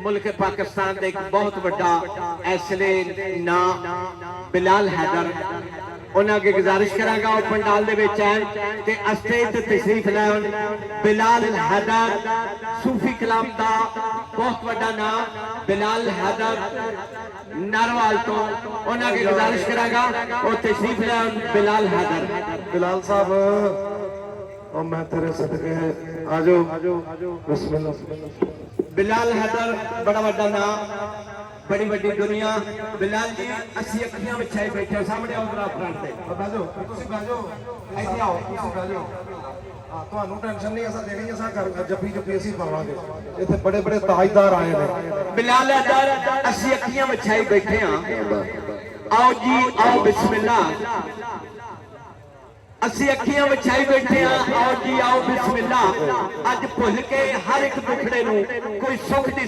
मुल्क पाकिस्तान का एक बहुत बड़ा इसलिए ना बिलाल हैदर उन्हें अगे गुजारिश करांगा और पंडाल दे विच आए ते स्टेज ते तशरीफ लाउन। बिलाल हैदर सूफी कलाम का बहुत बड़ा नाम बिलाल हैदर नारवाल तो उन्हें अगे गुजारिश करांगा और तशरीफ लाउन। बिलाल हैदर बिलाल साहब और मैं तेरे सदके आजो बिस्मिल्लाह। बिलाल हैदर बड़ा बड़ा नाम बड़ी बड़ी दुनिया। बिलाल जी असी अखियां विछाई बैठे सामने आओ जरा फ्रंट ते बैठो तुसी बैठो इथे आओ तुसी बैठो। हां ਤੁਹਾਨੂੰ ਟੈਨਸ਼ਨ ਨਹੀਂ ਅਸਾਂ ਦੇਣੀ ਅਸਾਂ ਕਰ ਜੱਫੀ ਜੱਫੀ ਅਸੀਂ ਪਾਵਾਂਗੇ ਇੱਥੇ ਬੜੇ ਬੜੇ ਤਾਜਦਾਰ ਆਏ ਨੇ। बिलाल हैदर असी अखियां विछाई बैठे हां आओ जी आओ बिस्मिल्लाह। असी अखियां विछाई बैठे हां आओ जी आओ बिस्मिल्लाह। अज भुल के हर एक दुखड़े नूं कोई सुख दी